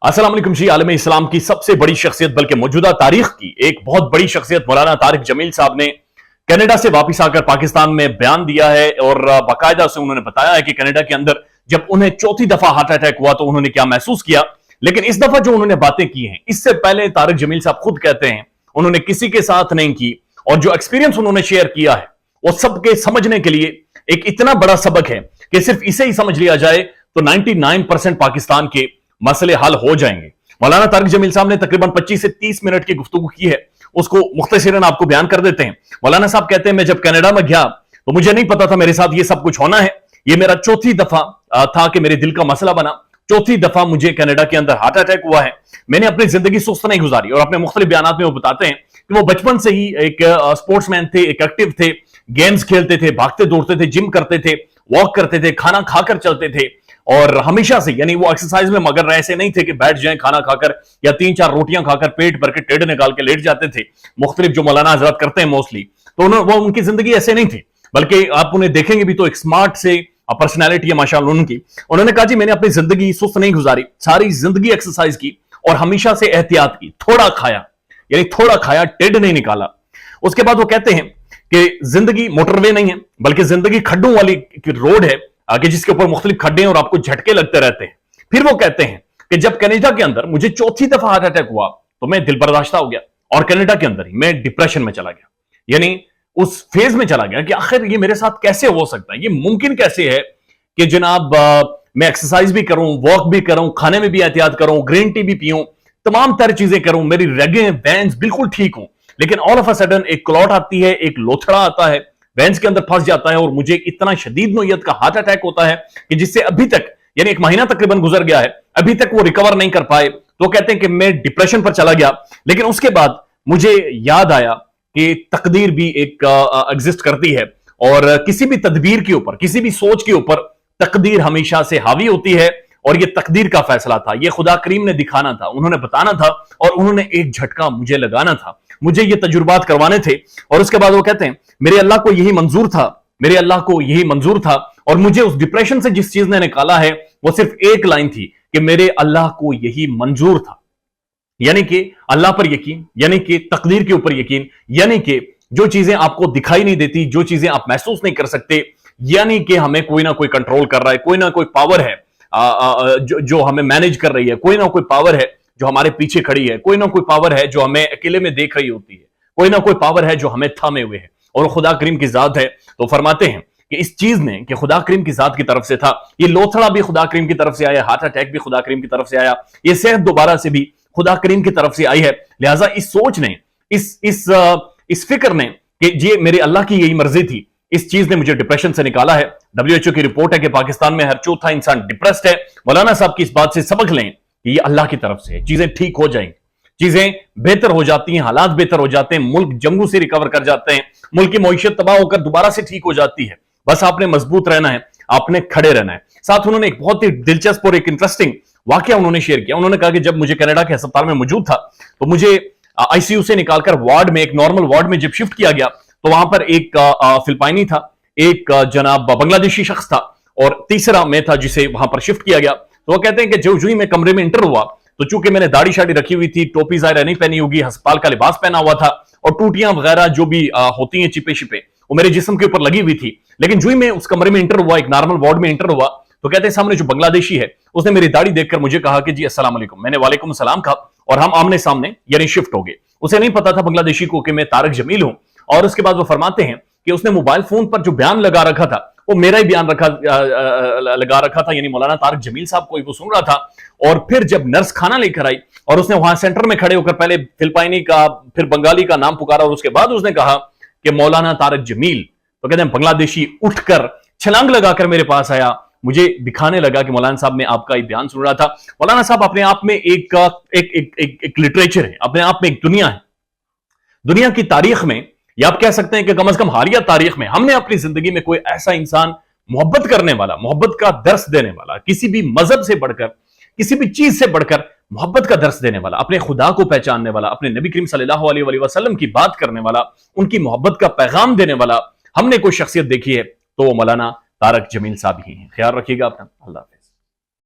अस्सलाम वालेकुम जी। आलम इस्लाम की सबसे बड़ी शख्सियत बल्कि मौजूदा तारीख की एक बहुत बड़ी शख्सियत मौलाना तारिक जमील साहब ने कनाडा से वापस आकर पाकिस्तान में बयान दिया है और बाकायदा से उन्होंने बताया है कि कनाडा के अंदर जब उन्हें चौथी दफा हार्ट अटैक हुआ तो उन्होंने क्या महसूस किया। लेकिन इस दफा जो उन्होंने बातें की हैं, इससे पहले तारिक जमील साहब खुद कहते हैं उन्होंने किसी के साथ नहीं की, और जो एक्सपीरियंस उन्होंने शेयर किया है वो सबके समझने के लिए एक इतना बड़ा सबक है कि सिर्फ इसे ही समझ लिया जाए तो 99% पाकिस्तान के मसले हल हो जाएंगे। मौलाना तारिक जमील साहब ने तकरीबन 25 से 30 मिनट की गुफ्तगू की है, उसको मुख्तसरन आपको बयान कर देते हैं। मौलाना साहब कहते हैं मैं जब कनाडा में गया तो मुझे नहीं पता था मेरे साथ ये सब कुछ होना है। ये मेरा चौथी दफा था कि मेरे दिल का मसला बना, चौथी दफा मुझे कनाडा के अंदर हार्ट अटैक हुआ है। मैंने अपनी जिंदगी सुस्त नहीं गुजारी, और अपने मुख्तलिफ बयानात में वो बताते हैं कि वो बचपन से ही एक स्पोर्ट्समैन थे, एक एक्टिव थे, गेम्स खेलते थे, भागते दौड़ते थे, जिम करते थे, वॉक करते थे, खाना खाकर चलते थे, और हमेशा से यानी वो एक्सरसाइज में मगर ऐसे नहीं थे कि बैठ जाएं खाना खाकर या 3-4 रोटियां खाकर पेट भर के टेढ़ निकाल के लेट जाते थे। मुख्तलिफ जो मौलाना हजरत करते हैं मोस्टली, तो वो उनकी जिंदगी ऐसे नहीं थी, बल्कि आप उन्हें देखेंगे भी तो एक स्मार्ट से पर्सनैलिटी है माशाअल्लाह उनकी। उन्होंने कहा जी मैंने अपनी जिंदगी सुस्त नहीं गुजारी, सारी जिंदगी एक्सरसाइज की और हमेशा से एहतियात की, थोड़ा खाया यानी थोड़ा खाया, टेढ़ नहीं निकाला। उसके बाद वो कहते हैं कि जिंदगी मोटरवे नहीं है बल्कि जिंदगी खड्डों वाली रोड है आगे, जिसके ऊपर मुख्तलिफ खड्डे हैं और आपको झटके लगते रहते हैं। फिर वो कहते हैं कि जब कनाडा के अंदर मुझे चौथी दफा हार्ट अटैक हुआ तो मैं दिल बर्दाश्ता हो गया, और कनाडा के अंदर ही मैं डिप्रेशन में चला गया, यानी उस फेज में चला गया कि आखिर ये मेरे साथ कैसे हो सकता है, ये मुमकिन कैसे है कि जनाब मैं एक्सरसाइज भी करूं, वॉक भी करूं, खाने में भी एहतियात करूं, ग्रीन टी भी पीऊं, तमाम तरह चीजें करूं, मेरी रगें वेन्स बिल्कुल ठीक हूं, लेकिन ऑल ऑफ अ सडन एक क्लॉट आती है, एक लोथड़ा आता है, वेन्स के अंदर फंस जाता है और मुझे इतना शदीद नोयत का हार्ट अटैक होता है कि जिससे अभी तक यानी 1 महीना तकरीबन गुजर गया है, अभी तक वो रिकवर नहीं कर पाए। तो कहते हैं कि मैं डिप्रेशन पर चला गया। लेकिन उसके बाद मुझे याद आया कि तकदीर भी एक एग्जिस्ट करती है, और किसी भी तदबीर के ऊपर, किसी भी सोच के ऊपर तकदीर हमेशा से हावी होती है, और ये तकदीर का फैसला था, ये खुदा करीम ने दिखाना था, उन्होंने बताना था, और उन्होंने एक झटका मुझे लगाना था, मुझे ये तजुर्बात करवाने थे। और उसके बाद वो कहते हैं मेरे अल्लाह को यही मंजूर था, मेरे अल्लाह को यही मंजूर था, और मुझे उस डिप्रेशन से जिस चीज ने निकाला है वो सिर्फ एक लाइन थी कि मेरे अल्लाह को यही मंजूर था। यानी कि अल्लाह पर यकीन, यानी कि तकदीर के ऊपर यकीन, यानी कि जो चीजें आपको दिखाई नहीं देती, जो चीजें आप महसूस नहीं कर सकते, यानी कि हमें कोई ना कोई कंट्रोल कर रहा है, कोई ना कोई पावर है जो हमें मैनेज कर रही है, कोई ना कोई पावर है जो हमारे पीछे खड़ी है, कोई ना कोई पावर है जो हमें अकेले में देख रही होती है, कोई ना कोई पावर है जो हमें थामे हुए है, और खुदा करीम की जात है। तो फरमाते हैं कि इस चीज ने कि खुदा करीम की जात की तरफ से था, ये लोथड़ा भी खुदा करीम की तरफ से आया, हार्ट अटैक भी खुदा करीम की तरफ से आया, ये सेहत दोबारा से भी खुदा करीम की तरफ से आई है। लिहाजा इस सोच ने, इस फिक्र ने कि ये मेरे अल्लाह की यही मर्जी थी, इस चीज ने मुझे डिप्रेशन से निकाला है। WHO की रिपोर्ट है कि पाकिस्तान में हर चौथा इंसान डिप्रेस्ड है। मौलाना साहब की इस बात से सबक लें कि ये अल्लाह की तरफ से है, चीजें ठीक हो जाएंगी, चीजें बेहतर हो जाती हैं, हालात बेहतर हो जाते हैं, मुल्क जंगू से रिकवर कर जाते हैं, मुल्क की मईशत तबाह होकर दोबारा से ठीक हो जाती है। बस आपने मजबूत रहना है, आपने खड़े रहना है। साथ उन्होंने एक बहुत ही दिलचस्प और एक इंटरेस्टिंग वाकया उन्होंने शेयर किया। उन्होंने कहा कि जब मुझे कनाडा के अस्पताल में मौजूद था तो मुझे ICU से निकालकर वार्ड में, एक नॉर्मल वार्ड में जब शिफ्ट किया गया तो वहां पर एक फिलिपाइनी था, एक जनाब बांग्लादेशी शख्स था, और तीसरा मैं था जिसे वहां पर शिफ्ट किया गया। तो वो कहते हैं कि जो ही मैं कमरे में इंटर हुआ तो चूंकि मैंने दाढ़ी शाड़ी रखी हुई थी, टोपी ज़ाहिर नहीं पहनी होगी, अस्पताल का लिबास पहना हुआ था, और टूटियां वगैरह जो भी होती हैं चिपे शिपे वो मेरे जिस्म के ऊपर लगी हुई थी। लेकिन जो ही मैं उस कमरे में इंटर हुआ, एक नॉर्मल वार्ड में इंटर हुआ, तो कहते हैं सामने जो बांग्लादेशी है उसने मेरी दाढ़ी देखकर मुझे कहा कि जी अस्सलाम वालेकुम। मैंने वालेकुम सलाम कहा और हम आमने सामने यानी शिफ्ट हो गए। उसे नहीं पता था बांग्लादेशी को कि मैं तारिक जमील हूं। और उसके बाद वो फरमाते हैं कि उसने मोबाइल फोन पर जो बयान लगा रखा था वो मेरा ही बयान लगा रखा था, यानी मौलाना तारिक जमील साहब को वो सुन रहा था। और फिर जब नर्स खाना लेकर आई और उसने वहां सेंटर में खड़े होकर पहले फिलिपाइनी का फिर बंगाली का नाम पुकारा, और उसके बाद उसने कहा कि मौलाना तारिक जमील, तो कहते हैं बांग्लादेशी उठकर छलांग लगाकर मेरे पास आया, मुझे दिखाने लगा कि मौलाना साहब मैं आपका ही बयान सुन रहा था। मौलाना साहब अपने आप में एक लिटरेचर है, अपने आप में एक दुनिया है। दुनिया की तारीख में, या आप कह सकते हैं कि कम से कम हालिया तारीख में, हमने अपनी जिंदगी में कोई ऐसा इंसान मोहब्बत करने वाला, मोहब्बत का दर्स देने वाला, किसी भी मजहब से बढ़कर, किसी भी चीज से बढ़कर मोहब्बत का दर्स देने वाला, अपने खुदा को पहचानने वाला, अपने नबी करीम सल्लल्लाहु अलैहि वसल्लम की बात करने वाला, उनकी मोहब्बत का पैगाम देने वाला हमने कोई शख्सियत देखी है तो वो मौलाना तारिक जमील साहब ही हैं। ख्याल रखिएगा अपना। अल्लाह।